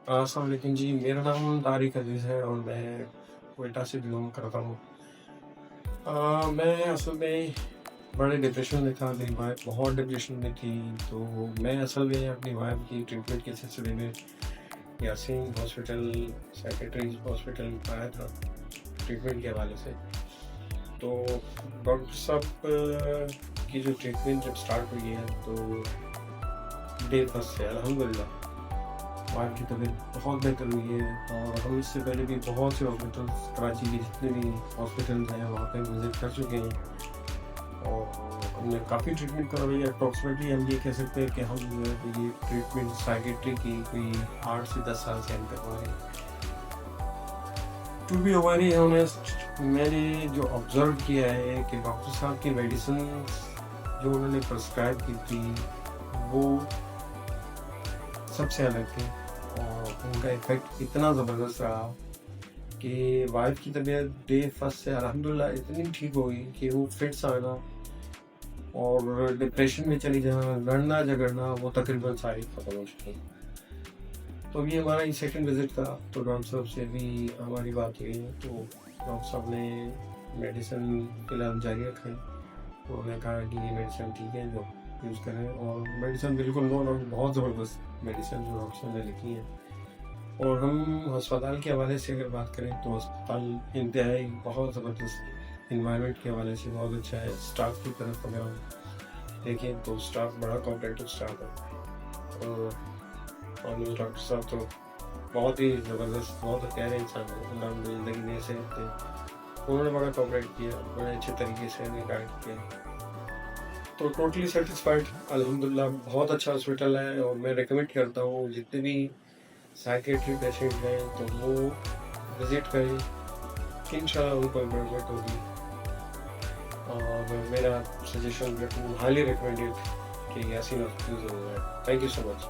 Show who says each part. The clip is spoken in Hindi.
Speaker 1: अस्सलाम वालेकुम जी, मेरा नाम तारिक अज़ीज़ है और मैं क्वेटा से बिलॉन्ग करता हूँ। मैं असल में बड़े डिप्रेशन में था, मेरी वाइफ़ बहुत डिप्रेशन में थी, तो मैं असल में अपनी वाइफ़ की ट्रीटमेंट के सिलसिले में यासीन हॉस्पिटल, साइकियाट्रिस्ट हॉस्पिटल आया था, ट्रीटमेंट के हवाले से। तो डॉक्टर साहब की जो ट्रीटमेंट जब स्टार्ट हुई है, तो डे फर्स्ट से अल्हम्दुलिल्लाह वाइफ़ की तबीयत बहुत बेहतर हुई है और हम इससे पहले भी बहुत से हॉस्पिटल्स कराची के जितने भी हॉस्पिटल्स हैं वहाँ पे विज़िट कर चुके हैं और हमने काफ़ी ट्रीटमेंट करवाई है। अप्रॉक्सिमेटली हम ये कह सकते हैं कि हम जो है ये ट्रीटमेंट साइकियाट्री की कोई 8 से 10 साल से हम करवा रहे हैं। टू बी वेरी ऑनेस्ट, मैंने जो ऑब्ज़र्व किया है कि डॉक्टर साहब की मेडिसिन जो उन्होंने प्रिस्क्राइब की थी, वो सबसे अलग थी और उनका इफ़ेक्ट इतना ज़बरदस्त रहा कि वाइफ़ की तबीयत डे फर्स्ट से अल्हम्दुलिल्लाह इतनी ठीक हो गई कि वो फिट्स आना और डिप्रेशन में चली जाना, लड़ना झगड़ना वो तकरीबन सारी ख़त्म हो चुकी। तो ये हमारा ये सेकंड विज़िट था, तो डॉक्टर साहब से भी हमारी बात हुई, तो डॉक्टर साहब ने मेडिसिन फ़िलहाल जारी रखें। तो उन्होंने कहा कि ये मेडिसिन ठीक है जो यूज़ करें और मेडिसिन बिल्कुल नो डाउट बहुत ज़बरदस्त मेडिसिन जो डॉक्टर साहब ने लिखी है। और हम अस्पताल के हवाले से अगर बात करें तो अस्पताल इंतहाई बहुत ज़बरदस्त इन्वायरमेंट के हवाले से बहुत अच्छा है। स्टाफ की तरफ अगर हम देखें तो स्टाफ बड़ा कोऑपरेटिव स्टाफ है और डॉक्टर साहब तो बहुत ही ज़बरदस्त, बहुत प्यारे इंसान हैं, नाम ज़िंदगी दे सकते हैं। उन्होंने बड़ा कोऑपरेट किया, बड़े अच्छे तरीके से हमें गाइड किया। तो टोटली सेटिस्फाइड अल्हम्दुलिल्लाह, बहुत अच्छा हॉस्पिटल है और मैं रिकमेंड करता हूँ जितने भी साइकियाट्री पेशेंट हैं तो वो विज़िट करें, इंशाल्लाह उनको इम्प्रूवमेंट होगी। और मेरा सजेशन हाईली रिकमेंडेड कि यासीन हॉस्पिटल ज़रूर है। Thank you so much.